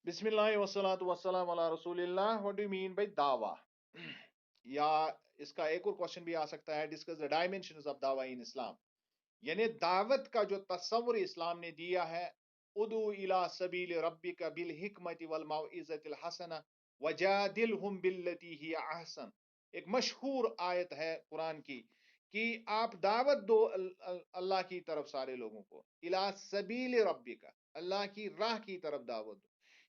بسم اللہ والصلاۃ والسلام علی رسول اللہ. What do you mean by دعویٰ؟ یا اس کا ایک اور کوشچن بھی آ سکتا ہے، ڈسکس دا ڈائمینشنز آف دعویٰ ان اسلام. یعنی دعوت کا جو تصور اسلام نے دیا ہے، ادعو الی سبیل ربک بالحکمت والموعظۃ الحسنہ وجادلہم باللتی ہی احسن. ایک مشہور آیت ہے قرآن کی کہ آپ دعوت دو اللہ کی طرف سارے لوگوں کو، الی سبیل ربک، اللہ کی راہ کی طرف دعوت دو.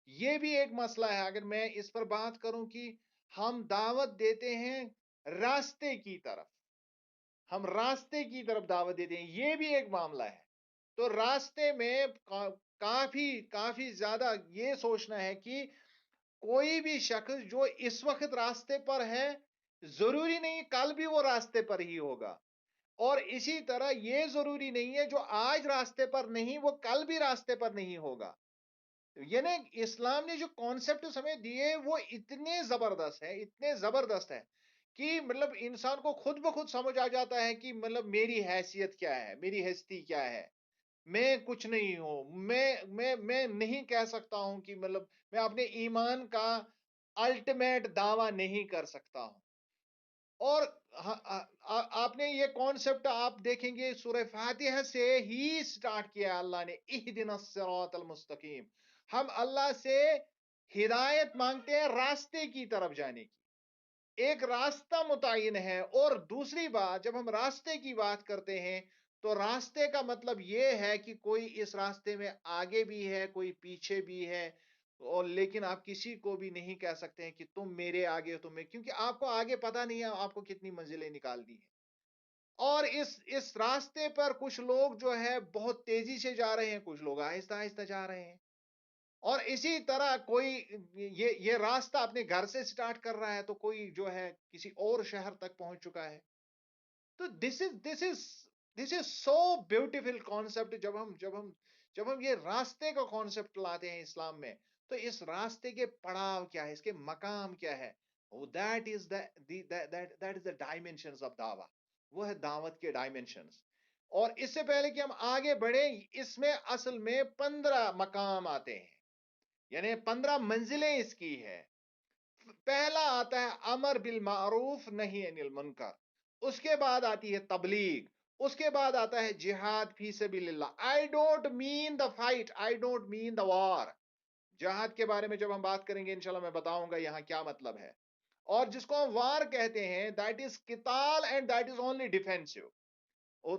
یہ بھی ایک مسئلہ ہے. اگر میں اس پر بات کروں کہ ہم دعوت دیتے ہیں راستے کی طرف، ہم راستے کی طرف دعوت دیتے ہیں، یہ بھی ایک معاملہ ہے. تو راستے میں کافی زیادہ یہ سوچنا ہے کہ کوئی بھی شخص جو اس وقت راستے پر ہے، ضروری نہیں کل بھی وہ راستے پر ہی ہوگا، اور اسی طرح یہ ضروری نہیں ہے جو آج راستے پر نہیں وہ کل بھی راستے پر نہیں ہوگا. یعنی اسلام نے جو کانسیپٹ ہمیں دیے وہ اتنے زبردست ہے، اتنے زبردست ہے کہ مطلب انسان کو خود بخود سمجھ آ جاتا ہے کہ مطلب میری حیثیت کیا ہے، میری ہستی کیا ہے. میں کچھ نہیں ہوں، میں نہیں کہہ سکتا ہوں کہ مطلب میں اپنے ایمان کا الٹیمیٹ دعویٰ نہیں کر سکتا ہوں. اور آپ نے یہ کانسیپٹ آپ دیکھیں گے سورہ فاتحہ سے ہی سٹارٹ کیا اللہ نے، اہدنا الصراط المستقیم. ہم اللہ سے ہدایت مانگتے ہیں راستے کی طرف جانے کی. ایک راستہ متعین ہے. اور دوسری بات، جب ہم راستے کی بات کرتے ہیں تو راستے کا مطلب یہ ہے کہ کوئی اس راستے میں آگے بھی ہے، کوئی پیچھے بھی ہے، اور لیکن آپ کسی کو بھی نہیں کہہ سکتے ہیں کہ تم میرے آگے ہو، تمہیں، کیونکہ آپ کو آگے پتہ نہیں ہے آپ کو کتنی منزلیں نکالنی ہیں. اور اس راستے پر کچھ لوگ جو ہے بہت تیزی سے جا رہے ہیں، کچھ لوگ آہستہ آہستہ جا رہے ہیں. اور اسی طرح کوئی یہ راستہ اپنے گھر سے سٹارٹ کر رہا ہے تو کوئی جو ہے کسی اور شہر تک پہنچ چکا ہے. تو دس از سو بیوٹیفل کانسیپٹ. جب ہم یہ راستے کا کانسیپٹ لاتے ہیں اسلام میں، تو اس راستے کے پڑاؤ کیا ہے، اس کے مقام کیا ہے. That is the dimensions of دعویٰ. وہ ہے دعوت کے ڈائمینشنز. اور اس سے پہلے کہ ہم آگے بڑھیں، اس میں اصل میں 15 مقام آتے ہیں، یعنی 15 منزلیں اس کی ہے. پہلا آتا ہے امر بالمعروف نہی عن المنکر. اس کے بعد آتی ہے تبلیغ. اس کے بعد آتا ہے جہاد فی سبیل اللہ. I don't mean the fight, I don't mean the war. جہاد کے بارے میں جب ہم بات کریں گے انشاءاللہ میں بتاؤں گا یہاں کیا مطلب ہے. اور جس کو ہم وار کہتے ہیں، دیٹ از قتال and that is only defensive.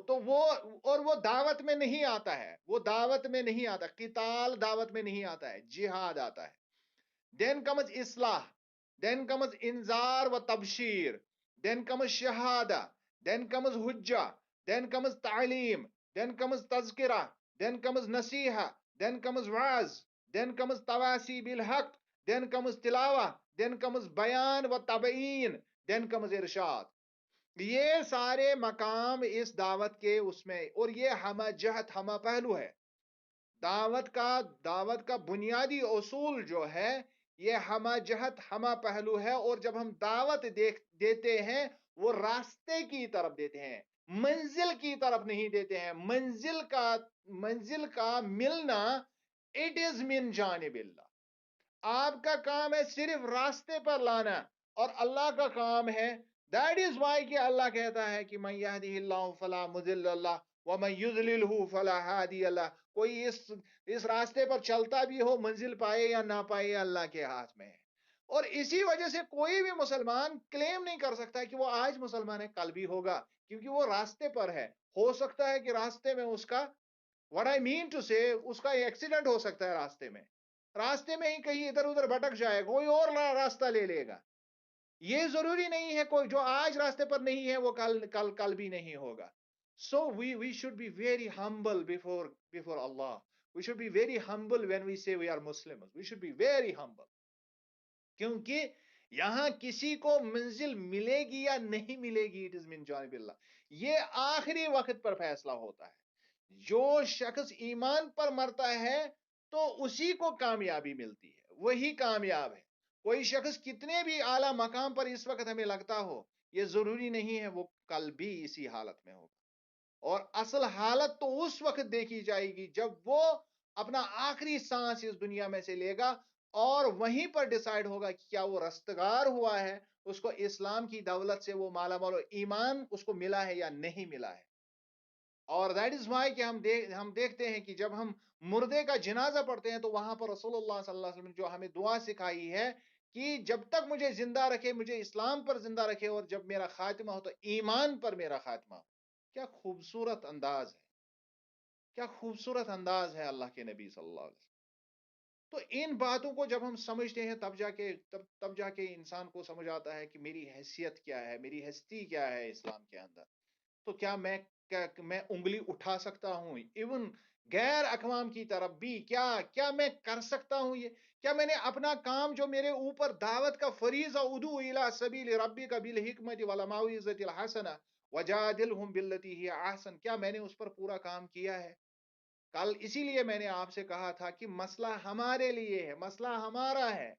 تو وہ دعوت میں نہیں آتا ہے، وہ دعوت میں نہیں آتا. قتال دعوت میں نہیں آتا ہے، جہاد آتا ہے. Then comes Islah, then comes Inzar wa Tabshir, then comes Shahada, then comes Hujjah, then comes Ta'aleem, then comes Tazkirah, then comes Nasiha, then comes Waz, then comes Tawasi bil Haq, then comes Tilawa, then comes Bayan wa Tabaeen, then comes Irshad. یہ سارے مقام اس دعوت کے اس میں، اور یہ ہمہ جہت ہمہ پہلو ہے. دعوت کا بنیادی اصول جو ہے یہ ہمہ جہت ہمہ پہلو ہے. اور جب ہم دعوت دیتے ہیں وہ راستے کی طرف دیتے ہیں، منزل کی طرف نہیں دیتے ہیں. منزل کا ملنا اٹ از من جانب اللہ. آپ کا کام ہے صرف راستے پر لانا، اور اللہ کا کام ہے. دیٹ از وائی کہ اللہ کہتا ہے کہ من یہدہ اللہ فلا مضل لہ ومن یضللہ فلا ہادی لہ. کوئی اس راستے پر چلتا بھی ہو، منزل پائے یا نہ پائے اللہ کے ہاتھ میں ہے. اور اسی وجہ سے کوئی بھی مسلمان کلیم نہیں کر سکتا کہ وہ آج مسلمان ہے کل بھی ہوگا، کیونکہ وہ راستے پر ہے. ہو سکتا ہے کہ راستے میں اس کا what I mean to say اس کا ایکسیڈنٹ ہو سکتا ہے، راستے میں ہی کہیں ادھر ادھر بھٹک جائے، کوئی اور راستہ لے لے گا. یہ ضروری نہیں ہے کوئی جو آج راستے پر نہیں ہے وہ کل بھی نہیں ہوگا. So we should be very humble before Allah. We should be very humble when we say we are Muslims. We should be very humble. کیونکہ یہاں کسی کو منزل ملے گی یا نہیں ملے گی it is من جانب اللہ. یہ آخری وقت پر فیصلہ ہوتا ہے. جو شخص ایمان پر مرتا ہے تو اسی کو کامیابی ملتی ہے، وہی کامیاب ہے. کوئی شخص کتنے بھی اعلیٰ مقام پر اس وقت ہمیں لگتا ہو، یہ ضروری نہیں ہے وہ کل بھی اسی حالت میں ہوگا. اور اصل حالت تو اس وقت دیکھی جائے گی جب وہ اپنا آخری سانس اس دنیا میں سے لے گا. اور وہیں پر ڈیسائیڈ ہوگا کہ کیا وہ رستگار ہوا ہے، اس کو اسلام کی دولت سے وہ مالا مال، ایمان اس کو ملا ہے یا نہیں ملا ہے۔ اور دیٹ از وائی کہ ہم دیکھتے ہیں کہ جب ہم مردے کا جنازہ پڑھتے ہیں تو وہاں پر رسول اللہ صلی اللہ علیہ وسلم نے جو ہمیں دعا سکھائی ہے کہ جب تک مجھے زندہ رکھے، مجھے اسلام پر زندہ رکھے، اور جب میرا خاتمہ ہو تو ایمان پر میرا خاتمہ ہو۔ کیا خوبصورت انداز ہے، کیا خوبصورت انداز ہے اللہ کے نبی صلی اللہ علیہ وسلم۔ تو ان باتوں کو جب ہم سمجھتے ہیں تب جا کے انسان کو سمجھ آتا ہے کہ میری حیثیت کیا ہے، میری ہستی کیا ہے اسلام کے اندر۔ تو کیا میں انگلی اٹھا سکتا ہوں ایون غیر اقوام کی طرف بھی؟ کیا میں کر سکتا ہوں یہ؟ کیا میں نے اپنا کام جو میرے اوپر دعوت کا فریضہ، ادعو الی سبیل ربک بالحکمت والموعظۃ الحسنہ وجادلہم باللتی ہی احسن، کیا میں نے اس پر پورا کام کیا ہے؟ کل اسی لیے میں نے آپ سے کہا تھا کہ مسئلہ ہمارے لیے ہے، مسئلہ ہمارا ہے،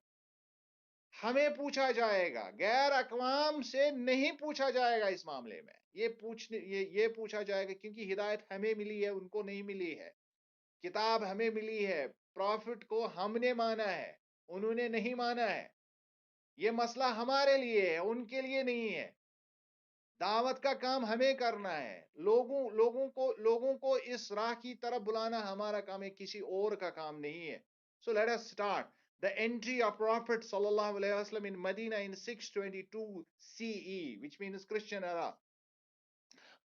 ہمیں پوچھا جائے گا، غیر اقوام سے نہیں پوچھا جائے گا اس معاملے میں۔ یہ پوچھا جائے گا کیونکہ ہدایت ہمیں ملی ہے، ان کو نہیں ملی ہے، کتاب ہمیں ملی ہے، پروفٹ کو ہم نے مانا ہے، انہوں نے نہیں مانا ہے۔ یہ مسئلہ ہمارے لیے ہے، ان کے لیے نہیں ہے۔ دعوت کا کام ہمیں کرنا ہے، لوگوں کو اس راہ کی طرف بلانا ہمارا کام ہے، کسی اور کا کام نہیں ہے۔ So let us start. The entry of Prophet sallallahu alaihi wasallam in Medina in 622 CE, which means Christian era,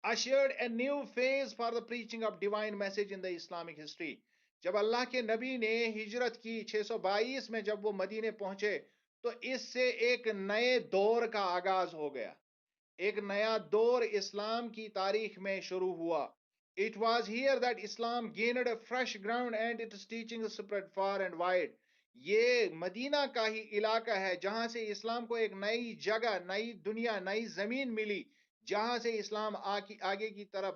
ushered a new phase for the preaching of divine message in the Islamic history. جب اللہ کے نبی نے ہجرت کی 622 میں، جب وہ مدینے پہنچے تو اس سے ایک نئے دور کا آغاز ہو گیا، ایک نیا دور اسلام کی تاریخ میں شروع ہوا۔ It was here that Islam gained a fresh ground and its teachings spread far and wide. یہ مدینہ کا ہی علاقہ ہے جہاں سے اسلام کو ایک نئی جگہ، نئی دنیا، نئی زمین ملی، جہاں سے اسلام آگے کی طرف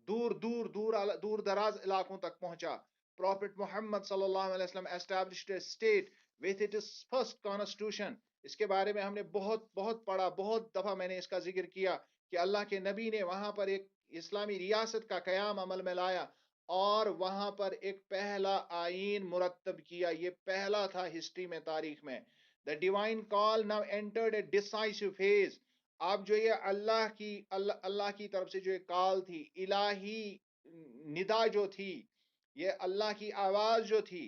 دور دراز علاقوں تک پہنچا۔ Prophet Muhammad صلی اللہ علیہ وسلم established a state with its first constitution. اس کے بارے میں ہم نے بہت پڑھا، بہت دفعہ میں نے اس کا ذکر کیا کہ اللہ کے نبی نے وہاں پر ایک اسلامی ریاست کا قیام عمل میں لایا، اور وہاں پر ایک پہلا آئین مرتب کیا۔ یہ پہلا تھا ہسٹری میں، تاریخ میں۔ The divine call now entered a decisive phase. اب جو یہ اللہ کی طرف سے جو یہ کال تھی، الہی ندا جو تھی، یہ اللہ کی آواز جو تھی،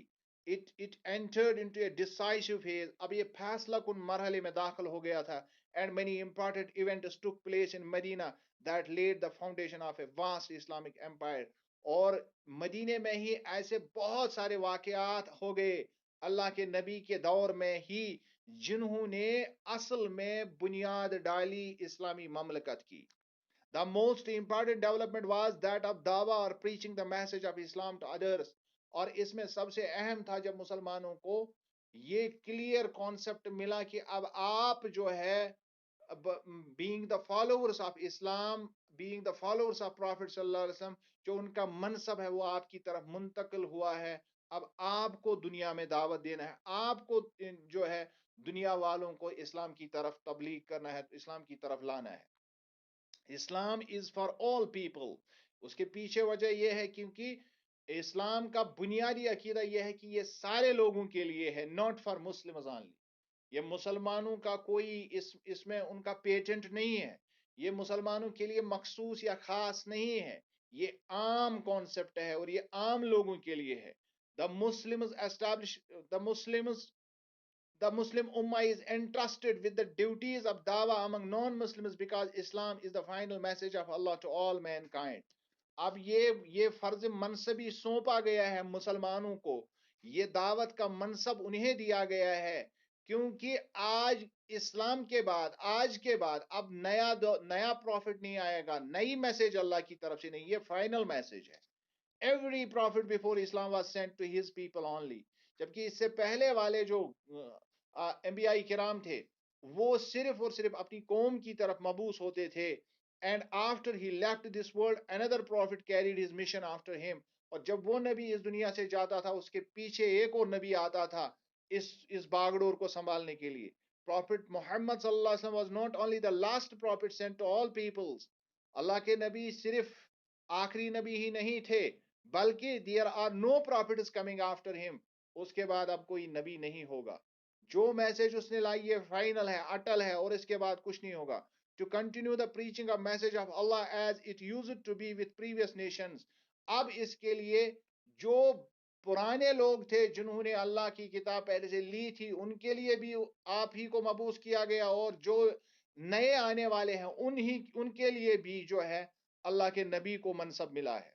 it entered into a decisive phase. اب یہ فیصلہ کن مرحلے میں داخل ہو گیا تھا، and many important events took place in Medina that laid the foundation of a vast Islamic empire. اور مدینے میں ہی ایسے بہت سارے واقعات ہو گئے اللہ کے نبی کے دور میں ہی، جنہوں نے اصل میں بنیاد ڈالی اسلامی مملکت کی۔ The most important development was that of dawah or preaching the message of Islam to others. اور اس میں سب سے اہم تھا جب مسلمانوں کو یہ کلیئر کانسیپٹ ملا کہ اب آپ جو ہے being the followers of Islam, being the followers of Prophet صلی اللہ علیہ وسلم، جو ان کا منصب ہے وہ آپ کی طرف منتقل ہوا ہے۔ اب آپ کو دنیا میں دعوت دینا ہے، آپ کو جو ہے دنیا والوں کو اسلام کی طرف تبلیغ کرنا ہے، اسلام کی طرف لانا ہے۔ اسلام از فار آل پیپل۔ اس کے پیچھے وجہ یہ ہے کیونکہ اسلام کا بنیادی عقیدہ یہ ہے کہ یہ سارے لوگوں کے لیے ہے، ناٹ فار مسلمز اونلی۔ یہ مسلمانوں کا کوئی اس میں ان کا پیٹنٹ نہیں ہے، یہ مسلمانوں کے لیے مخصوص یا خاص نہیں ہے، یہ عام کانسیپٹ ہے اور یہ عام لوگوں کے لیے ہے۔ The Muslim Ummah is entrusted with the duties of dawah among non-Muslims because Islam is the final message of Allah to all mankind. اب یہ فرض منصبی سونپا گیا ہے مسلمانوں کو، یہ دعوت کا منصب انہیں دیا گیا ہے، کیونکہ آج اسلام کے بعد، آج کے بعد اب نیا پروفٹ نہیں آئے گا، نئی میسج اللہ کی طرف سے نہیں، یہ فائنل میسج ہے۔ Every prophet before Islam was sent to his people only. جبکہ اس سے پہلے والے جو انبیاء کرام تھے وہ صرف اور صرف اپنی قوم کی طرف مبعوث ہوتے تھے۔ And after he left this world, another prophet carried his mission after him. اور جب وہ نبی اس دنیا سے جاتا تھا اس کے پیچھے ایک اور نبی آتا تھا اس باغڈور کو سنبھالنے کے لیے۔ Prophet Muhammad صلی اللہ علیہ وسلم was not only the last prophet sent to all peoples. اللہ کے نبی صرف آخری نبی ہی نہیں تھے، بلکہ there are no prophets coming after him. اس کے بعد اب کوئی نبی نہیں ہوگا. جو میسج اس نے لائی یہ فائنل ہے, اٹل ہے, اور اس کے بعد کچھ نہیں ہوگا. To continue the preaching of message of Allah as it used to be with previous nations. اب اس کے لیے جو پرانے لوگ تھے جنہوں نے اللہ کی کتاب پہلے سے لی تھی ان کے لیے بھی آپ ہی کو مبعوث کیا گیا, اور جو نئے آنے والے ہیں ان کے لیے بھی جو ہے اللہ کے نبی کو منصب ملا ہے.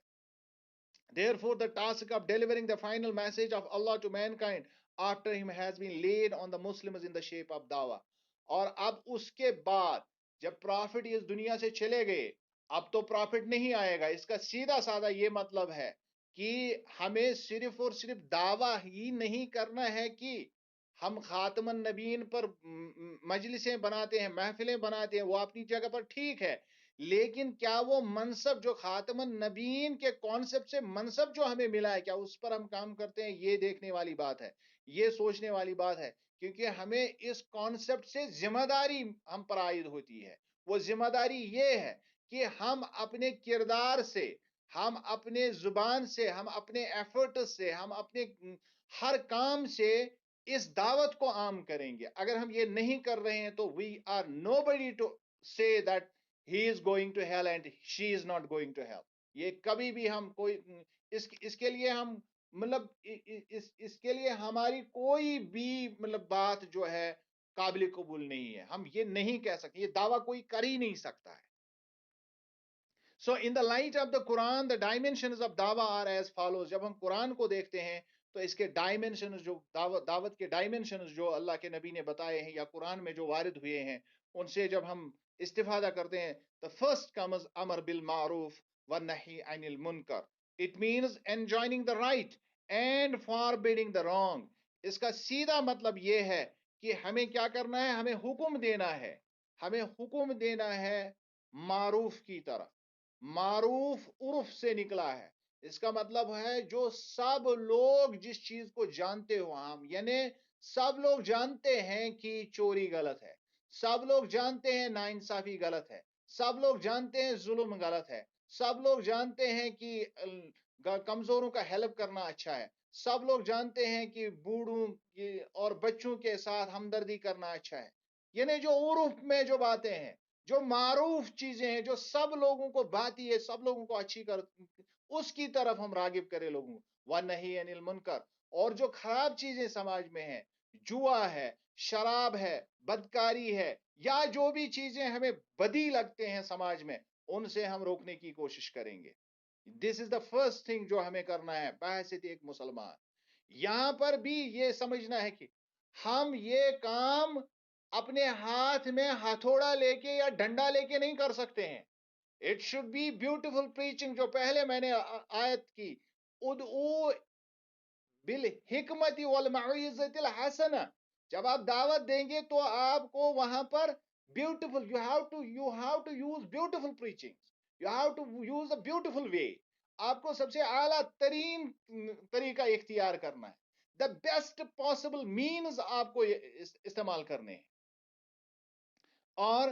Therefore, the task of delivering the final message of Allah to mankind after him has been laid on the Muslims in the shape of dawah. اور اب اس کے بعد جب پرافٹ اس دنیا سے چلے گئے, اب تو پرافٹ نہیں آئے گا. اس کا سیدھا سادہ یہ مطلب ہے کہ ہمیں صرف اور صرف دعویٰ ہی نہیں کرنا ہے کہ ہم خاتم النبیین پر مجلسیں بناتے ہیں, محفلیں بناتے ہیں, وہ اپنی جگہ پر ٹھیک ہے, لیکن کیا وہ منصب جو خاتم النبیین کے کانسیپٹ سے منصب جو ہمیں ملا ہے کیا اس پر ہم کام کرتے ہیں؟ یہ دیکھنے والی بات ہے, یہ سوچنے والی بات ہے, کیونکہ ہمیں اس کانسیپٹ سے ذمہ داری ہم پر عائد ہوتی ہے. وہ ذمہ داری یہ ہے کہ ہم اپنے کردار سے, ہم اپنے زبان سے, ہم اپنے ایفرٹ سے, ہم اپنے ہر کام سے اس دعوت کو عام کریں گے. اگر ہم یہ نہیں کر رہے ہیں تو we are nobody to say that he is going to hell and she is not going to hell. یہ کبھی بھی ہم کوئی اس کے لیے ہم مطلب اس کے لیے ہماری کوئی بھی مطلب بات جو ہے قابل قبول نہیں ہے. ہم یہ نہیں کہہ سکتے, یہ دعویٰ کوئی کر ہی نہیں سکتا ہے. So in the light of the Quran, the dimensions of dawah are as follows. جب ہم قرآن کو دیکھتے ہیں تو اس کے ڈائمنشنز جو دعوت کے ڈائمنشنز جو اللہ کے نبی نے بتائے ہیں یا قرآن میں جو وارد ہوئے ہیں ان سے جب ہم استفادہ کرتے ہیں, the first comes امر بالمعروف والنہی عن المنکر. It means enjoining the right and forbidding the wrong. اس کا سیدھا مطلب یہ ہے کہ ہمیں کیا کرنا ہے, ہمیں حکم دینا ہے, ہمیں حکم دینا ہے معروف کی طرف. معروف عرف سے نکلا ہے, اس کا مطلب ہے جو سب لوگ جس چیز کو جانتے ہو عام, یعنی سب لوگ جانتے ہیں کہ چوری غلط ہے, سب لوگ جانتے ہیں ناانصافی غلط ہے, سب لوگ جانتے ہیں ظلم غلط ہے, سب لوگ جانتے ہیں کہ کمزوروں کا ہیلپ کرنا اچھا ہے, سب لوگ جانتے ہیں کہ بوڑھوں اور بچوں کے ساتھ ہمدردی کرنا اچھا ہے. یعنی جو عرف میں جو باتیں ہیں, جو معروف چیزیں ہیں, جو سب لوگوں کو بھاتی ہے, سب لوگوں کو اچھی کر, اس کی طرف ہم راغب کریں لوگوں کو. وَنَہِی عَنِ الْمُنکر. اور جو خراب چیزیں سماج میں ہیں, جوا ہے, شراب ہے, بدکاری ہے, یا جو بھی چیزیں ہمیں بدی لگتے ہیں سماج میں, ان سے ہم روکنے کی کوشش کریں گے. دس از دا فرسٹ تھنگ جو ہمیں کرنا ہے بحیثیت ایک مسلمان. یہاں پر بھی یہ سمجھنا ہے کہ ہم یہ کام اپنے ہاتھ میں ہتھوڑا لے کے یا ڈنڈا لے کے نہیں کر سکتے ہیں. It should be beautiful preaching, جو پہلے میں نے آیت کی, ادعو بالحکمت والموعظۃ الحسنہ. جب آپ دعوت دیں گے تو آپ کو وہاں پر beautiful, you have to use beautiful preaching, you have to use a beautiful way. آپ کو سب سے اعلیٰ ترین طریقہ اختیار کرنا ہے, the best possible means آپ کو استعمال کرنے ہیں. اور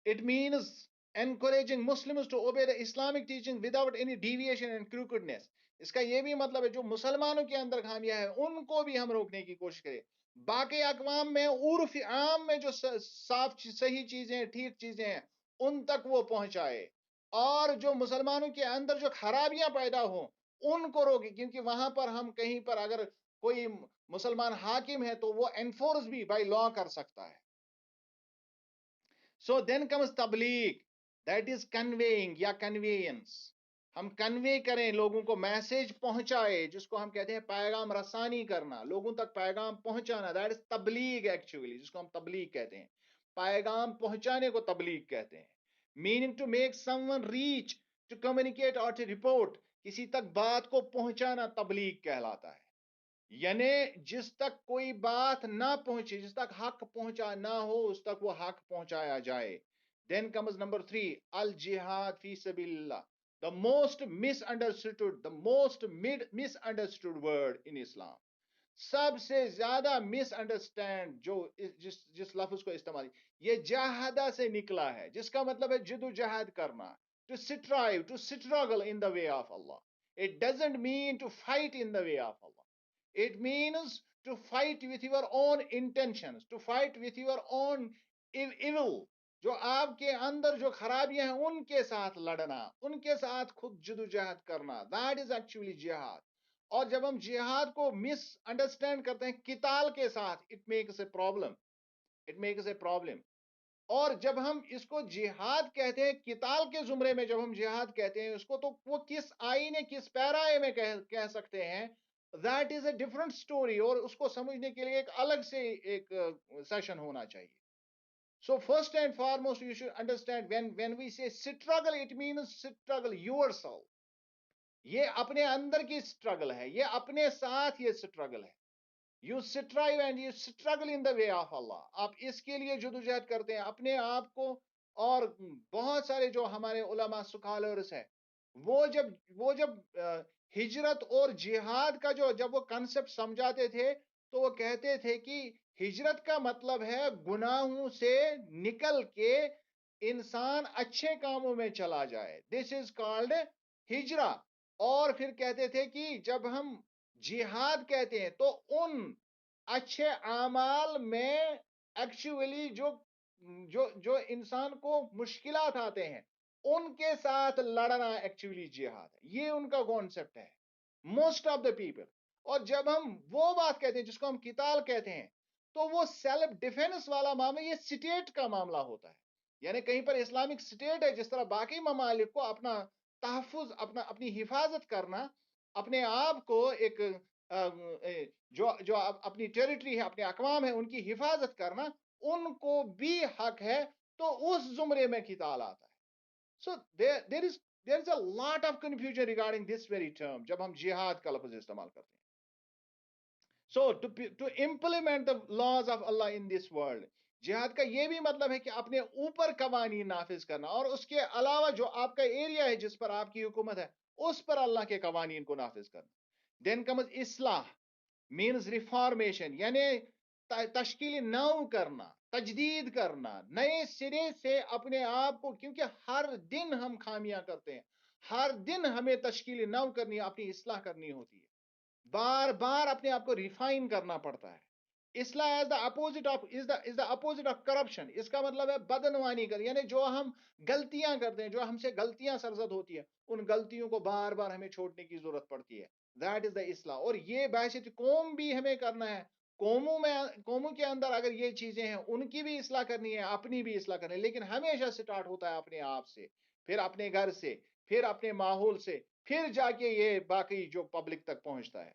it means encouraging Muslims to obey the Islamic teaching without any deviation and crookedness. اس کا یہ بھی مطلب ہے جو مسلمانوں کے اندر خامیاں ہیں ان کو بھی ہم روکنے کی کوشش کریں. باقی اقوام میں عرف عام میں جو صاف صحیح چیزیں ہیں, ٹھیک چیزیں ہیں, ان تک وہ پہنچائے. اور جو مسلمانوں کے اندر جو خرابیاں پیدا ہوں ان کو روکے, کیونکہ وہاں پر ہم کہیں پر اگر کوئی مسلمان حاکم ہے تو وہ انفورس بھی بائی لا کر سکتا ہے. So then comes تبلیغ, that is conveying یا conveyance. ہم کنوے کریں, لوگوں کو میسج پہنچائے, جس کو ہم کہتے ہیں پیغام رسانی کرنا, لوگوں تک پیغام پہنچانا, that is تبلیغ ایکچولی, جس کو ہم تبلیغ کہتے ہیں. پیغام پہنچانے کو تبلیغ کہتے ہیں. meaning to make someone reach, to communicate or to report. کسی تک بات کو پہنچانا تبلیغ کہلاتا ہے. یعنی جس تک کوئی بات نہ پہنچے, جس تک حق پہنچا نہ ہو, اس تک وہ حق پہنچایا جائے. Then comes number 3, al-jihad fi sabilillah. The most misunderstood word in Islam. سب سے زیادہ مس انڈرسٹینڈ جو جس لفظ کو استعمال, یہ جہادہ سے نکلا ہے, جس کا مطلب ہے جد و جہاد کرنا, to strive, to struggle in the way of Allah. It doesn't mean to fight in the way of Allah. It means to fight with your own intentions, to fight with your own evil. جو آپ کے اندر جو خرابیاں ہیں ان کے ساتھ لڑنا، ان کے ساتھ خود جدوجہد کرنا. That is actually jihad. اور جب ہم جہاد کو مس انڈرسٹینڈ کرتے ہیں قتال کے ساتھ، it makes a problem. It makes a problem. اور جب ہم اس کو جہاد کہتے ہیں قتال کے زمرے میں، جب ہم جہاد کہتے ہیں اس کو، تو وہ کس آئینے کس پیرائے میں کہہ سکتے ہیں، that is a different story. اور اس کو سمجھنے کے لیے ایک الگ سے ایک سیشن ہونا چاہیے. So first and foremost you should understand when we say struggle, it means struggle yourself. یہ اپنے اندر کی struggle ہے، یہ اپنے ساتھ یہ struggle ہے. You strive and you struggle in the way of Allah. آپ اس کے لیے جدوجہد کرتے ہیں اپنے آپ کو. اور بہت سارے جو ہمارے علماء سکالرز ہیں، وہ جب ہجرت اور جہاد کا جب وہ کنسپٹ سمجھاتے تھے، تو وہ کہتے تھے کہ ہجرت کا مطلب ہے گناہوں سے نکل کے انسان اچھے کاموں میں چلا جائے. دس از کالڈ ہجرہ. اور پھر کہتے تھے کہ جب ہم جہاد کہتے ہیں تو ان اچھے اعمال میں ایکچولی جو انسان کو مشکلات آتے ہیں ان کے ساتھ لڑنا ایکچولی جہاد ہے. یہ ان کا کانسیپٹ ہے موسٹ آف دا پیپل. اور جب ہم وہ بات کہتے ہیں جس کو ہم قتال کہتے ہیں، تو وہ سیلف ڈیفینس والا معاملہ، یہ سٹیٹ کا معاملہ ہوتا ہے. یعنی کہیں پر اسلامک سٹیٹ ہے، جس طرح باقی ممالک کو اپنا تحفظ، اپنی حفاظت کرنا، اپنے آپ کو ایک جو اپنی ٹیریٹری ہے، اپنے اقوام ہے، ان کی حفاظت کرنا، ان کو بھی حق ہے. تو اس زمرے میں قتال آتا ہے. So there is a lot of confusion regarding this very term جب ہم جہاد کا لفظ استعمال کرتے ہیں. So to implement the laws of Allah in this world, جہاد کا یہ بھی مطلب ہے کہ اپنے اوپر قوانین نافذ کرنا، اور اس کے علاوہ جو آپ کا ایریا ہے جس پر آپ کی حکومت ہے اس پر اللہ کے قوانین کو نافذ کرنا. Then comes اصلاح means reformation، یعنی تشکیل نو کرنا، تجدید کرنا، نئے سرے سے اپنے آپ کو. کیونکہ ہر دن ہم خامیاں کرتے ہیں، ہر دن ہمیں تشکیل نو کرنی، اپنی اصلاح کرنی ہوتی ہے، بار بار اپنے آپ کو ریفائن کرنا پڑتا ہے. اصلاح از دا اپوزٹ آف کرپشن. اس کا مطلب ہے بدعنوانی کر، یعنی جو ہم غلطیاں کرتے ہیں، جو ہم سے غلطیاں سرزد ہوتی ہیں، ان غلطیوں کو بار بار ہمیں چھوڑنے کی ضرورت پڑتی ہے. دیٹ از دا اصلاح. اور یہ بحثیت قوم بھی ہمیں کرنا ہے. قوموں کے اندر اگر یہ چیزیں ہیں، ان کی بھی اصلاح کرنی ہے، اپنی بھی اصلاح کرنی ہے. لیکن ہمیشہ سٹارٹ ہوتا ہے اپنے آپ سے، پھر اپنے گھر سے، پھر اپنے ماحول سے، پھر جا کے یہ باقی جو پبلک تک پہنچتا ہے.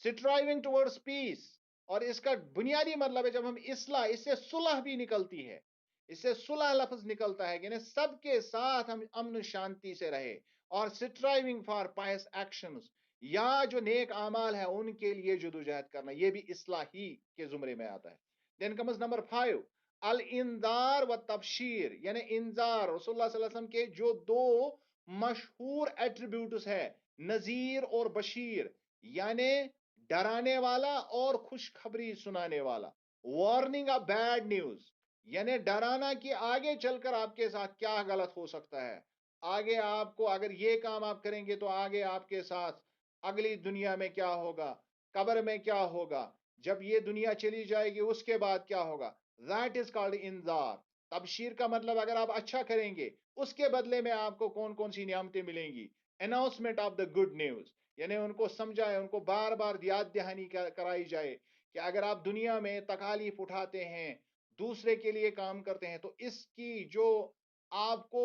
اسٹرائیونگ ٹورڈز پیس. اور اس کا بنیادی مطلب ہے جب ہم اصلاح، اس سے صلح بھی نکلتی ہے، اس سے صلح لفظ نکلتا ہے، یعنی سب کے ساتھ ہم امن شانتی سے رہے. اور اسٹرائیونگ فار پائس ایکشنز، یا جو نیک اعمال ہیں ان کے لیے جدوجہد کرنا، یہ بھی اصلاح ہی کے زمرے میں آتا ہے. دین کمز نمبر 5 الانذار و تبشیر، یعنی انذار. رسول اللہ صلی اللہ علیہ وسلم کے جو دو مشہور ایٹریبیوٹس ہے، نذیر اور بشیر، یعنی ڈرانے والا اور خوشخبری سنانے والا. وارننگ آف بیڈ نیوز، یعنی ڈرانا کہ آگے چل کر آپ کے ساتھ کیا غلط ہو سکتا ہے، آگے آپ کو اگر یہ کام آپ کریں گے تو آگے آپ کے ساتھ اگلی دنیا میں کیا ہوگا، قبر میں کیا ہوگا، جب یہ دنیا چلی جائے گی اس کے بعد کیا ہوگا. That is called انذار. تبشیر کا مطلب اگر آپ اچھا کریں گے اس کے بدلے میں آپ کو کون کون سی نعمتیں ملیں گی. Announcement of the good news, یعنی ان کو سمجھائے، ان کو بار بار یاد دہانی کرائی جائے کہ اگر آپ دنیا میں تکالیف اٹھاتے ہیں، دوسرے کے لیے کام کرتے ہیں، تو اس کی جو آپ کو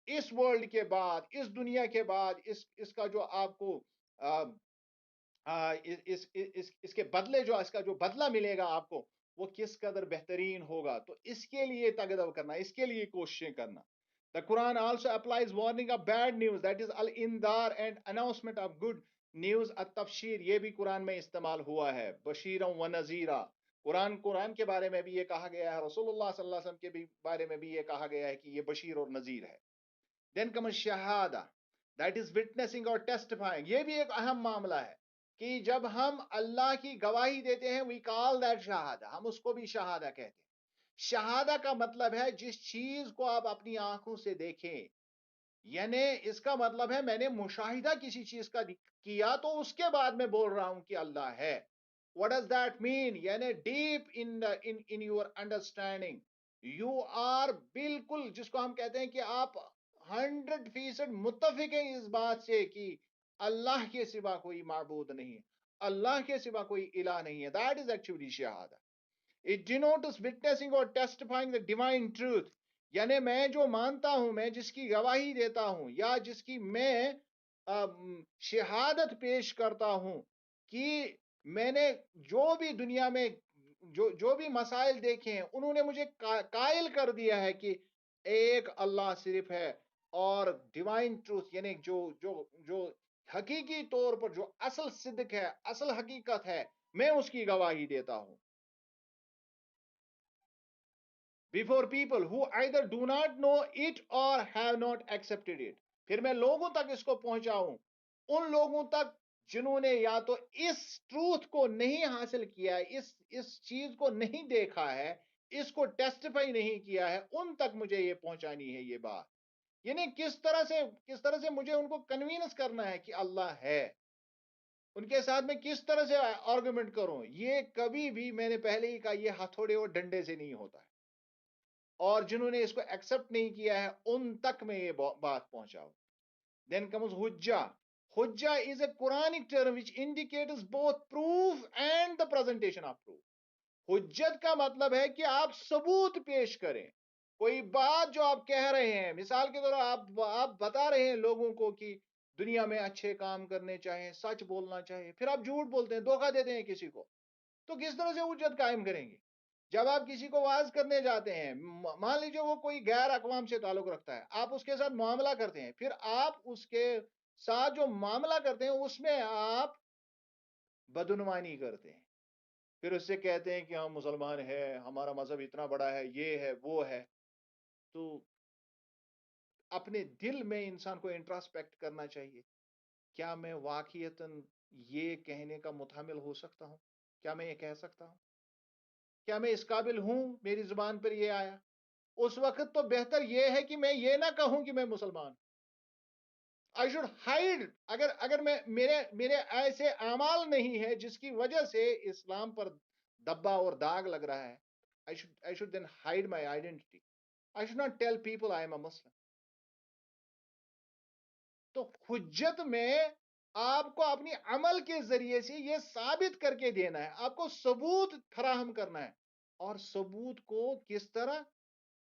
اس ورلڈ کے بعد، اس دنیا کے بعد، اس کا جو آپ کو اس کے بدلے جو اس کا جو بدلہ ملے گا آپ کو، وہ کس قدر بہترین ہوگا. تو اس کے لیے تگدو کرنا، اس کے لیے کوششیں کرنا. The Quran also applies warning of bad news, that is al-indar, and announcement of good news at-tafshir. یہ بھی قرآن میں استعمال ہوا ہے، بشیرا و نذیرا. قرآن کے بارے میں بھی یہ کہا گیا ہے، رسول اللہ صلی اللہ علیہ وسلم کے بھی بارے میں بھی یہ کہا گیا ہے کہ یہ بشیر اور نذیر ہے. Then comes شہادہ، that is witnessing or testifying. یہ بھی ایک اہم معاملہ ہے کہ جب ہم اللہ کی گواہی دیتے ہیں، we call that شہادہ، ہم اس کو بھی شہادہ کہتے ہیں. شہادہ کا مطلب ہے جس چیز کو آپ اپنی آنکھوں سے دیکھیں، یعنی اس کا مطلب ہے میں نے مشاہدہ کسی چیز کا کیا تو اس کے بعد میں بول رہا ہوں کہ اللہ ہے. What does that mean? یعنی deep in your understanding you are بالکل جس کو ہم کہتے ہیں کہ آپ 100% متفق ہیں اس بات سے کہ اللہ کے سوا کوئی معبود نہیں ہے, اللہ کے سوا کوئی الہ نہیں ہے. That is actually شہادہ. It denotes witnessing or testifying the divine truth. یعنی میں جو مانتا ہوں, میں جس کی گواہی دیتا ہوں, یا جس کی میں شہادت پیش کرتا ہوں کہ میں نے جو بھی دنیا میں جو بھی مسائل دیکھے ہیں انہوں نے مجھے قائل کر دیا ہے کہ ایک اللہ صرف ہے, اور ڈیوائن ٹروتھ یعنی جو حقیقی طور پر جو اصل صدق ہے, اصل حقیقت ہے, میں اس کی گواہی دیتا ہوں. Before people who either do not know it or have not accepted it. پھر میں لوگوں تک اس کو پہنچاؤں, ان لوگوں تک جنہوں نے یا تو اس ٹروتھ کو نہیں حاصل کیا ہے, اس چیز کو نہیں دیکھا ہے, اس کو ٹیسٹیفائی نہیں کیا ہے, ان تک مجھے یہ پہنچانی ہے یہ بات. یعنی کس طرح سے مجھے ان کو کنوینس کرنا ہے کہ اللہ ہے, ان کے ساتھ میں کس طرح سے آرگومنٹ کروں. یہ کبھی بھی, میں نے پہلے ہی کہا, یہ ہتھوڑے اور ڈنڈے سے نہیں ہوتا ہے, اور جنہوں نے اس کو ایکسپٹ نہیں کیا ہے ان تک میں یہ بات پہنچاؤ. Then comes Hijja. Hijja is a Quranic term which indicates both proof and the presentation of proof. حجت کا مطلب ہے کہ آپ ثبوت پیش کریں. کوئی بات جو آپ کہہ رہے ہیں, مثال کے طور پر آپ بتا رہے ہیں لوگوں کو کہ دنیا میں اچھے کام کرنے چاہیے, سچ بولنا چاہیے, پھر آپ جھوٹ بولتے ہیں, دھوکہ دیتے ہیں کسی کو, تو کس طرح سے حجت قائم کریں گے؟ جب آپ کسی کو واعظ کرنے جاتے ہیں, مان لیجیے وہ کوئی غیر اقوام سے تعلق رکھتا ہے, آپ اس کے ساتھ معاملہ کرتے ہیں, پھر آپ اس کے ساتھ جو معاملہ کرتے ہیں اس میں آپ بدعنوانی کرتے ہیں, پھر اس سے کہتے ہیں کہ ہم مسلمان ہیں, ہمارا مذہب اتنا بڑا ہے, یہ ہے وہ ہے. تو اپنے دل میں انسان کو انٹراسپیکٹ کرنا چاہیے, کیا میں واقعیتاً یہ کہنے کا متحمل ہو سکتا ہوں؟ کیا میں یہ کہہ سکتا ہوں؟ کیا میں اس قابل ہوں؟ میری زبان پر یہ آیا. اس وقت تو بہتر یہ ہے کہ میں یہ نہ کہوں کہ میں مسلمان. آئی شوڈ ہائڈ, اگر میرے ایسے اعمال نہیں ہے جس کی وجہ سے اسلام پر دبا اور داغ لگ رہا ہے, I should then hide my identity. I should not tell people I am a Muslim. تو حجت میں آپ کو اپنی عمل کے ذریعے سے یہ ثابت کر کے دینا ہے, آپ کو ثبوت فراہم کرنا ہے. اور ثبوت کو کس طرح؟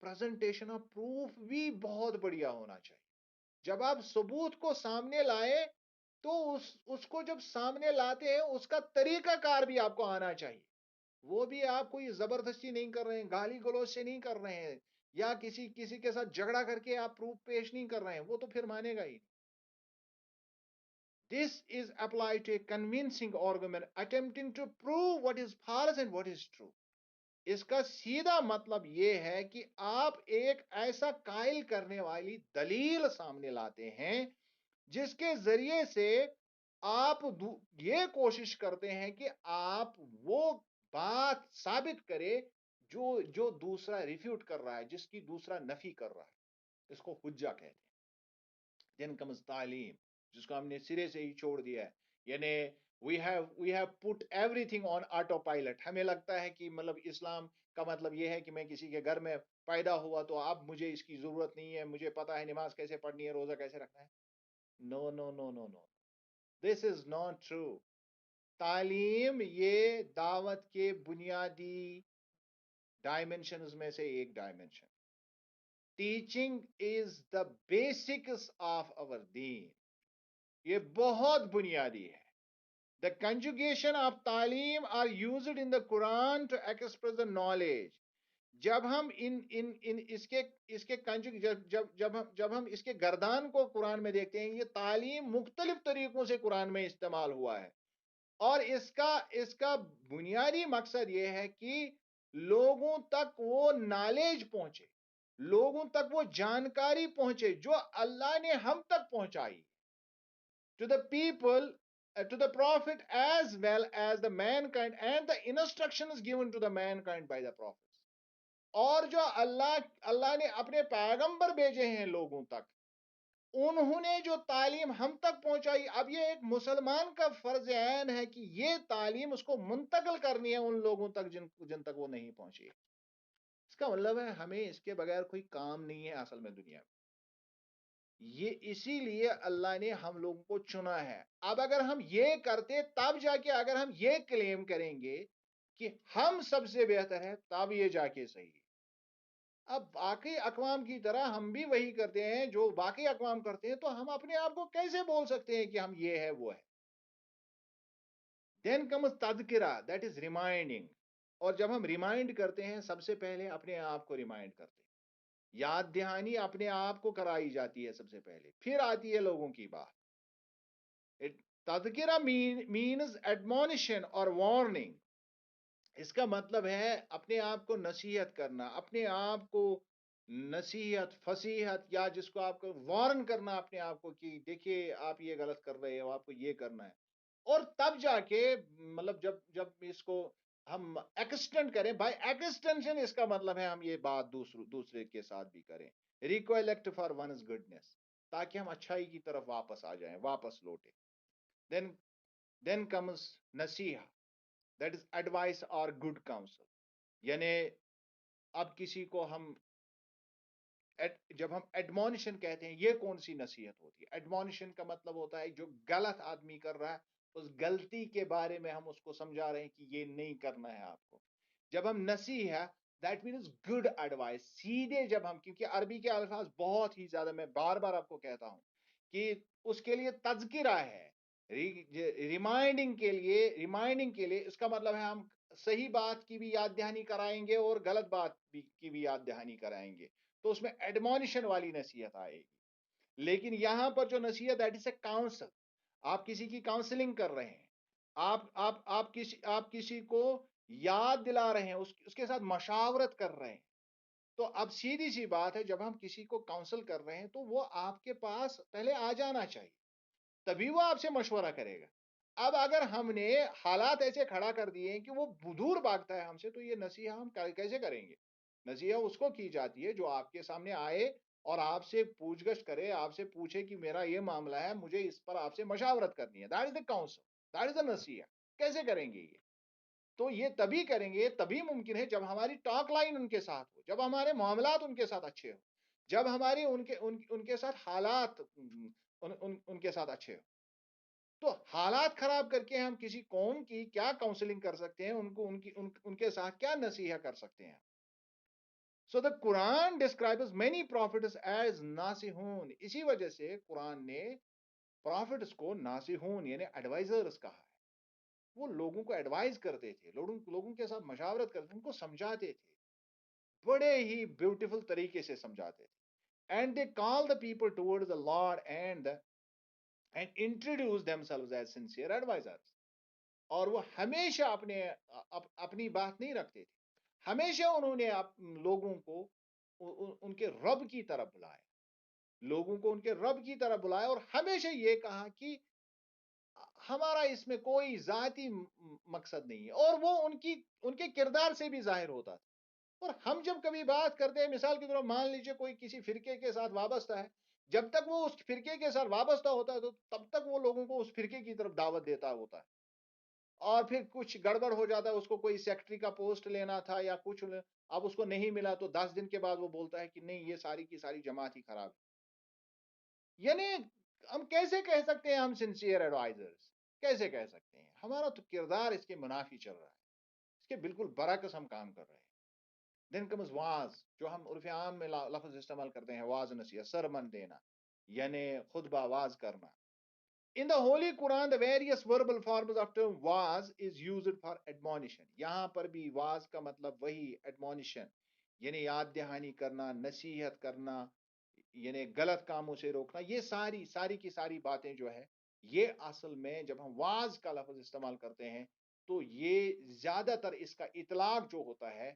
پریزنٹیشن آف پروف بھی بہت بڑھیا ہونا چاہیے. جب آپ ثبوت کو سامنے لائیں تو اس کو جب سامنے لاتے ہیں اس کا طریقہ کار بھی آپ کو آنا چاہیے. وہ بھی آپ کوئی زبردستی نہیں کر رہے ہیں, گالی گلوچ سے نہیں کر رہے ہیں, یا کسی کے ساتھ جھگڑا کر کے آپ پروف پیش نہیں کر رہے ہیں, وہ تو پھر مانے گا ہی. This is applied to a convincing argument attempting to prove what is false and what is true. اس کا سیدھا مطلب یہ ہے کہ آپ ایک ایسا قائل کرنے والی دلیل سامنے لاتے ہیں جس کے ذریعے سے آپ یہ کوشش کرتے ہیں کہ آپ وہ بات ثابت کرے جو دوسرا ریفیوٹ کر رہا ہے, جس کی دوسرا نفی کر رہا ہے. اس کو حجہ کہتے ہیں. دین کمز تعلیم, جس کو ہم نے سرے سے ہی چھوڑ دیا ہے. یعنی we have put everything on autopilot. ہمیں لگتا ہے کہ مطلب اسلام کا مطلب یہ ہے کہ میں کسی کے گھر میں پیدا ہوا تو اب مجھے اس کی ضرورت نہیں ہے, مجھے پتا ہے نماز کیسے پڑھنی ہے, روزہ کیسے رکھنا ہے. نو نو نو نو نو, دس از ناٹ ٹرو. تعلیم یہ دعوت کے بنیادی ڈائمنشنز میں سے ایک dimension. Teaching is the basics of اور دین, یہ بہت بنیادی ہے. The conjugation of تعلیم are used in the Quran to express the knowledge. جب ہم اس کے جب ہم اس کے گردان کو قرآن میں دیکھتے ہیں, یہ تعلیم مختلف طریقوں سے قرآن میں استعمال ہوا ہے, اور اس کا بنیادی مقصد یہ ہے کہ لوگوں تک وہ نالج پہنچے, لوگوں تک وہ جانکاری پہنچے جو اللہ نے ہم تک پہنچائی. To the people, to the prophet as well as the mankind, and the instructions given to the mankind by the prophets. اور جو اللہ نے اپنے پیغمبر بھیجے ہیں لوگوں تک, انہوں نے جو تعلیم ہم تک پہنچائی، اب یہ ایک مسلمان کا فرض عین ہے کہ یہ تعلیم اس کو منتقل کرنی ہے ان لوگوں تک جن تک وہ نہیں پہنچی۔ اس کا مطلب ہے ہمیں اس کے بغیر کوئی کام نہیں ہے اصل میں دنیا میں۔ یہ اسی لیے اللہ نے ہم لوگوں کو چنا ہے۔ اب اگر ہم یہ کرتے تب جا کے اگر ہم یہ کلیم کریں گے کہ ہم سب سے بہتر ہے، تب یہ جا کے صحیح۔ اب باقی اقوام کی طرح ہم بھی وہی کرتے ہیں جو باقی اقوام کرتے ہیں، تو ہم اپنے آپ کو کیسے بول سکتے ہیں کہ ہم یہ ہے وہ ہے؟ دین کمز تذکرہ، دیٹ از ریمائنڈنگ۔ اور جب ہم ریمائنڈ کرتے ہیں، سب سے پہلے اپنے آپ کو ریمائنڈ کرتے ہیں، یاد دہانی اپنے آپ کو کرائی جاتی ہے سب سے پہلے، پھر آتی ہے لوگوں کی بات۔ تذکرہ مینز ایڈمونیشن اور وارننگ۔ اس کا مطلب ہے اپنے آپ کو نصیحت کرنا، اپنے آپ کو نصیحت، فصیحت، یا جس کو آپ کو وارن کرنا اپنے آپ کو کہ دیکھیے آپ یہ غلط کر رہے ہو، آپ کو یہ کرنا ہے۔ اور تب جا کے مطلب جب اس کو ہم ایکسٹینڈ کریں، بائی ایکسٹینشن اس کا مطلب ہے ہم یہ بات دوسرے کے ساتھ بھی کریں، ریکولیکٹ فار ونز گڈنس، تاکہ ہم اچھائی کی طرف واپس آ جائیں، واپس لوٹیں۔ دین دین کمز نصیحہ، دیٹ از ایڈوائس اور گڈ کاؤنسل۔ یعنی اب کسی کو ہم جب ہم ایڈمونیشن کہتے ہیں، یہ کون سی نصیحت ہوتی ہے؟ ایڈمونیشن کا مطلب ہوتا ہے جو غلط آدمی کر رہا ہے اس غلطی کے بارے میں ہم اس کو سمجھا رہے ہیں کہ یہ نہیں کرنا ہے آپ کو۔ جب ہم نصیحت، دیٹ مینز گڈ ایڈوائس، سیدھے جب ہم، کیونکہ عربی کے الفاظ بہت ہی زیادہ، میں بار بار آپ کو کہتا ہوں کہ اس کے لیے تذکرہ ہے، ریمائنڈنگ کے لیے، اس کا مطلب ہے ہم صحیح بات کی بھی یاد دہانی کرائیں گے اور غلط بات کی بھی یاد دہانی کرائیں گے، تو اس میں ایڈمونیشن والی نصیحت آئے گی۔ لیکن یہاں پر جو نصیحت، دیٹ از اے کاؤنسل، آپ کسی کی کاؤنسلنگ کر رہے ہیں، آپ کسی کو یاد دلا رہے ہیں، اس کے ساتھ مشاورت کر رہے ہیں۔ تو اب سیدھی سی بات ہے، جب ہم کسی کو کاؤنسل کر رہے ہیں تو وہ آپ کے پاس پہلے آ جانا چاہیے، تبھی وہ آپ سے مشورہ کرے گا۔ اب اگر ہم نے حالات ایسے کھڑا کر دیے ہیں کہ وہ دور بھاگتا ہے ہم سے، تو یہ نصیحت ہم کیسے کریں گے؟ نصیحت اس کو کی جاتی ہے جو آپ کے سامنے آئے اور آپ سے پوچھ گچھ کرے، آپ سے پوچھے کہ میرا یہ معاملہ ہے، مجھے اس پر آپ سے مشاورت کرنی ہے، that is the counsel, that is the نصیحت۔ کیسے کریں گے یہ؟ تو یہ تبھی کریں گے، تبھی ممکن ہے جب ہماری ٹاک لائن ان کے ساتھ ہو، جب ہمارے معاملات ان کے ساتھ اچھے ہو، جب ہماری ان کے ساتھ حالات ان کے ساتھ اچھے ہو۔ تو حالات خراب کر کے ہم کسی قوم کی کیا کاؤنسلنگ کر سکتے ہیں، ان کو ان کے ساتھ کیا نصیحت کر سکتے ہیں؟ سو دا قرآن ڈسکرائبز مینی پروفیٹس ایز ناصحون، اسی وجہ سے قرآن نے پروفیٹس کو ناصحون یعنی ایڈوائزرز کہا ہے۔ وہ لوگوں کو ایڈوائز کرتے تھے، لوگوں کے ساتھ مشاورت کرتے، ان کو سمجھاتے تھے، بڑے ہی بیوٹیفل طریقے سے سمجھاتے تھے۔ And they call the people toward the lord and introduce themselves as sincere advisors۔ اور وہ ہمیشہ اپنی بات نہیں رکھتے تھے، ہمیشہ انہوں نے لوگوں کو ان کے رب کی طرف بلایا، لوگوں کو ان کے رب کی طرف بلایا، اور ہمیشہ یہ کہا کہ ہمارا اس میں کوئی ذاتی مقصد نہیں ہے، اور وہ ان کے کردار سے بھی ظاہر ہوتا تھا۔ اور ہم جب کبھی بات کرتے ہیں، مثال کی طرف مان لیجیے کوئی کسی فرقے کے ساتھ وابستہ ہے، جب تک وہ اس فرقے کے ساتھ وابستہ ہوتا ہے تو تب تک وہ لوگوں کو اس فرقے کی طرف دعوت دیتا ہوتا ہے، اور پھر کچھ گڑبڑ ہو جاتا ہے، اس کو کوئی سیکٹری کا پوسٹ لینا تھا یا کچھ، اب اس کو نہیں ملا تو 10 دن کے بعد وہ بولتا ہے کہ نہیں، یہ ساری کی ساری جماعت ہی خراب ہے۔ یعنی ہم کیسے کہہ سکتے ہیں ہم سنسیئر ایڈوائزرز؟ کیسے کہہ سکتے ہیں؟ ہمارا تو کردار اس کے منافی چل رہا ہے، اس کے بالکل برعکس ہم کام کر رہے ہیں۔ دین کمز واز، جو ہم عرف عام میں لفظ استعمال کرتے ہیں، واز نصیحت، سرمن دینا، یعنی خطبہ واز کرنا۔ In the Holy Quran, the various verbal forms of term was is used for admonition۔ یہاں پر بھی واز کا مطلب وہی admonition، یعنی یاد دہانی کرنا، نصیحت کرنا، یعنی غلط کاموں سے روکنا۔ یہ ساری کی ساری باتیں جو ہے، یہ اصل میں جب ہم واز کا لفظ استعمال کرتے ہیں تو یہ زیادہ تر اس کا اطلاق جو ہوتا ہے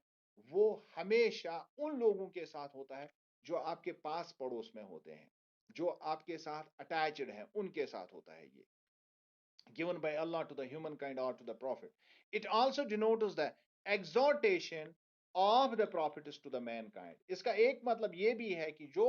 وہ ہمیشہ ان لوگوں کے ساتھ ہوتا ہے جو آپ کے پاس پڑوس میں ہوتے ہیں، جو آپ کے ساتھ اٹیچڈ ہیں، ان کے ساتھ ہوتا ہے یہ۔ given by Allah to the humankind or to the prophet۔ It also denotes the exhortation of the prophets to the mankind۔ اس کا ایک مطلب یہ بھی ہے کہ جو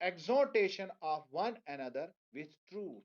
exhortation of one another with truth।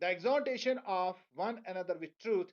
The exhortation of one another with truth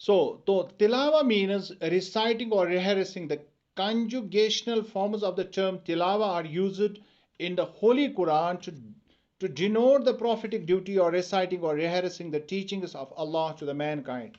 So tilawa means reciting or rehearsing. The conjugational forms of the term tilawa are used in the Holy Quran to denote the prophetic duty or reciting or rehearsing the teachings of Allah to the mankind.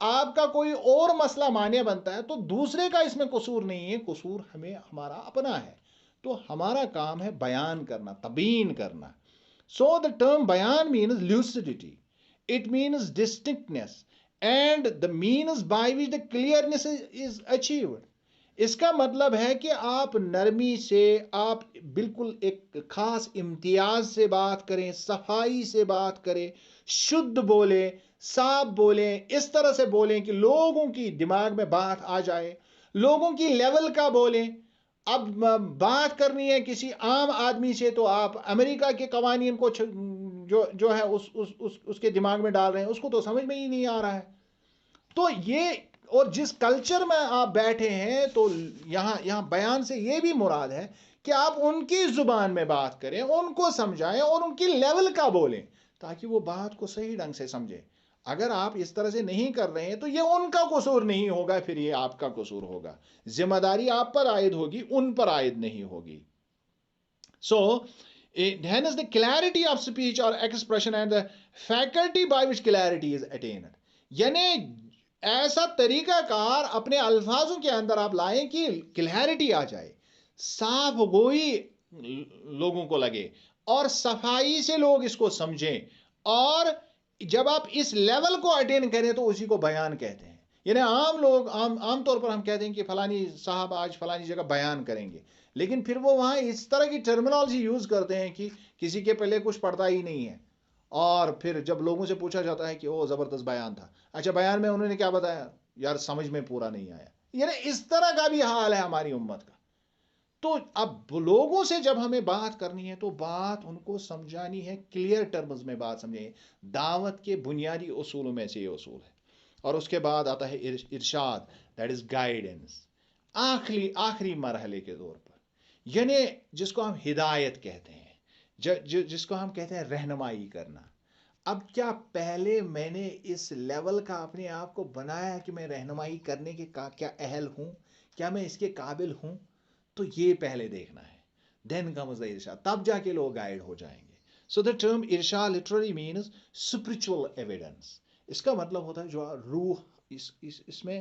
آپ کا کوئی اور مسئلہ مانع بنتا ہے تو دوسرے کا اس میں قصور نہیں ہے، قصور ہمیں ہمارا اپنا ہے. تو ہمارا کام ہے بیان کرنا، تبیین کرنا. So the term bayan means lucidity. It means distinctness and the means by which the clearness is achieved. اس کا مطلب ہے کہ آپ نرمی سے، آپ بالکل ایک خاص امتیاز سے بات کریں، صفائی سے بات کریں، شدھ بولیں، صاف بولیں، اس طرح سے بولیں کہ لوگوں کی دماغ میں بات آ جائے، لوگوں کی لیول کا بولیں. اب بات کرنی ہے کسی عام آدمی سے تو آپ امریکہ کے قوانین کو جو ہے اس کے دماغ میں ڈال رہے ہیں، اس کو تو سمجھ میں ہی نہیں آ رہا ہے. تو یہ، اور جس کلچر میں آپ بیٹھے ہیں تو یہاں بیان سے یہ بھی مراد ہے کہ آپ ان کی زبان میں بات کریں، ان کو سمجھائیں اور ان کی لیول کا بولیں تاکہ وہ بات کو صحیح ڈھنگ سے سمجھیں. اگر آپ اس طرح سے نہیں کر رہے ہیں تو یہ ان کا قصور نہیں ہوگا، پھر یہ آپ کا قصور ہوگا. ذمہ داری آپ پر عائد ہوگی، ان پر عائد نہیں ہوگی. So, hence the clarity of speech or expression and the faculty by which clarity is attained. یعنی ایسا طریقہ کار اپنے الفاظوں کے اندر آپ لائیں کہ کلیئرٹی آ جائے، صاف گوئی لوگوں کو لگے اور صفائی سے لوگ اس کو سمجھیں. اور جب آپ اس لیول کو اٹین کریں تو اسی کو بیان کہتے ہیں. یعنی عام لوگ عام طور پر ہم کہتے ہیں کہ فلانی صاحب آج فلانی جگہ بیان کریں گے، لیکن پھر وہ وہاں اس طرح کی ٹرمینالوجی یوز کرتے ہیں کہ کسی کے پہلے کچھ پڑھتا ہی نہیں ہے، اور پھر جب لوگوں سے پوچھا جاتا ہے کہ او زبردست بیان تھا، اچھا بیان میں انہوں نے کیا بتایا، یار سمجھ میں پورا نہیں آیا. یعنی اس طرح کا بھی حال ہے ہماری امت کا. تو اب لوگوں سے جب ہمیں بات کرنی ہے تو بات ان کو سمجھانی ہے، کلیئر ٹرمز میں بات سمجھیں. دعوت کے بنیادی اصولوں میں سے یہ اصول ہے. اور اس کے بعد آتا ہے ارشاد، دیٹ از گائیڈنس، آخری مرحلے کے طور پر. یعنی جس کو ہم ہدایت کہتے ہیں، جس کو ہم کہتے ہیں رہنمائی کرنا. اب کیا پہلے میں نے اس لیول کا اپنے آپ کو بنایا کہ میں رہنمائی کرنے کے کیا اہل ہوں، کیا میں اس کے قابل ہوں؟ تو یہ پہلے دیکھنا ہے. دین کمز دا ارشاد، تب جا کے لوگ گائیڈ ہو جائیں گے. سو دا ٹرم ارشاد لٹرلی مینز اسپرچل ایویڈنس. اس کا مطلب ہوتا ہے جو روح، اس میں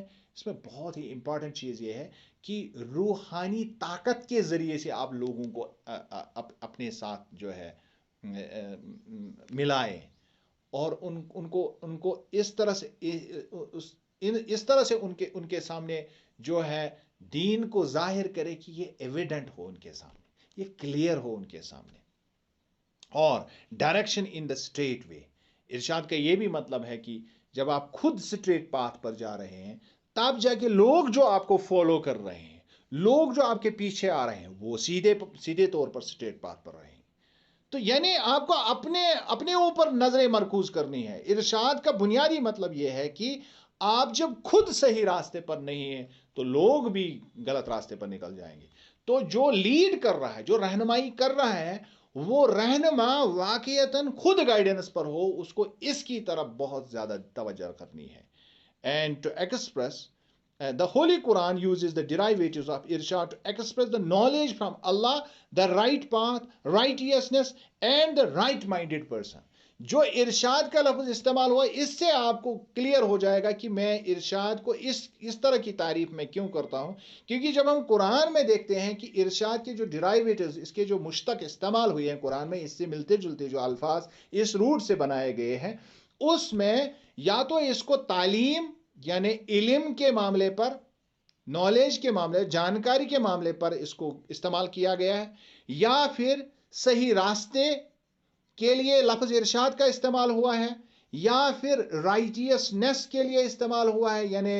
بہت ہی امپورٹنٹ چیز یہ ہے کہ روحانی طاقت کے ذریعے سے آپ لوگوں کو اپنے ساتھ جو ہے ملائیں، اور ان کو اس طرح سے ان کے سامنے جو ہے دین کو ظاہر کرے کہ یہ ایویڈنٹ ہو ان کے سامنے، یہ کلیئر ہو ان کے سامنے. اور ڈائریکشن ان دا اسٹریٹ وے. ارشاد کا یہ بھی مطلب ہے کہ جب آپ خود اسٹریٹ پاتھ پر جا رہے ہیں تب جا کے لوگ جو آپ کو فالو کر رہے ہیں، لوگ جو آپ کے پیچھے آ رہے ہیں، وہ سیدھے طور پر اسٹریٹ پاتھ پر رہے ہیں. تو یعنی آپ کو اپنے اوپر نظریں مرکوز کرنی ہے. ارشاد کا بنیادی مطلب یہ ہے کہ آپ جب خود صحیح راستے پر نہیں ہیں تو لوگ بھی غلط راستے پر نکل جائیں گے. تو جو لیڈ کر رہا ہے، جو رہنمائی کر رہا ہے، وہ رہنما واقعتاً خود گائیڈنس پر ہو، اس کو اس کی طرف بہت زیادہ توجہ کرنی ہے. And to express the Holy Quran uses the derivatives of irshad to express the knowledge from Allah, the right path, righteousness and the right-minded person. جو ارشاد کا لفظ استعمال ہوا اس سے آپ کو کلیئر ہو جائے گا کہ میں ارشاد کو اس طرح کی تعریف میں کیوں کرتا ہوں. کیونکہ جب ہم قرآن میں دیکھتے ہیں کہ ارشاد کے جو ڈیرائیویٹیوز، اس کے جو مشتق استعمال ہوئے ہیں قرآن میں، اس سے ملتے جلتے جو الفاظ اس روٹ سے بنائے گئے ہیں، اس میں یا تو اس کو تعلیم یعنی علم کے معاملے پر، نالج کے معاملے، جانکاری کے معاملے پر اس کو استعمال کیا گیا ہے، یا پھر صحیح راستے کے لیے لفظ ارشاد کا استعمال ہوا ہے، یا پھر رائٹیسنس کے لیے استعمال ہوا ہے. یعنی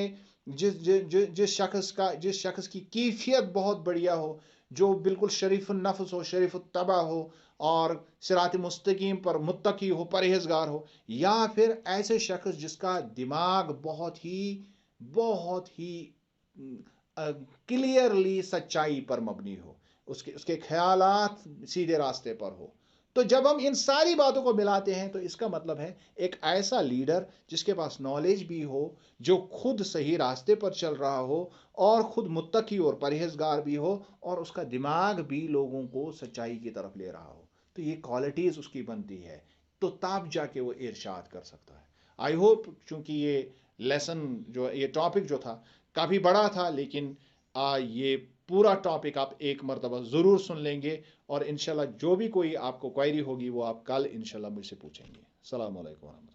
جس شخص کی کیفیت بہت بڑھیا ہو، جو بالکل شریف النفس ہو، شریف الطبع ہو اور صراط مستقیم پر متقی ہو، پرہیزگار ہو، یا پھر ایسے شخص جس کا دماغ بہت ہی کلیئرلی سچائی پر مبنی ہو، اس کے خیالات سیدھے راستے پر ہو. تو جب ہم ان ساری باتوں کو ملاتے ہیں تو اس کا مطلب ہے ایک ایسا لیڈر جس کے پاس نالج بھی ہو، جو خود صحیح راستے پر چل رہا ہو اور خود متقی اور پرہیزگار بھی ہو، اور اس کا دماغ بھی لوگوں کو سچائی کی طرف لے رہا ہو. تو یہ کوالٹیز اس کی بنتی ہے، تو تب جا کے وہ ارشاد کر سکتا ہے. آئی ہوپ چونکہ یہ لیسن جو یہ ٹاپک جو تھا کافی بڑا تھا، لیکن یہ پورا ٹاپک آپ ایک مرتبہ ضرور سن لیں گے، اور انشاءاللہ جو بھی کوئی آپ کو کوئری ہوگی وہ آپ کل انشاءاللہ مجھ سے پوچھیں گے۔ السلام علیکم ورحمۃ اللہ۔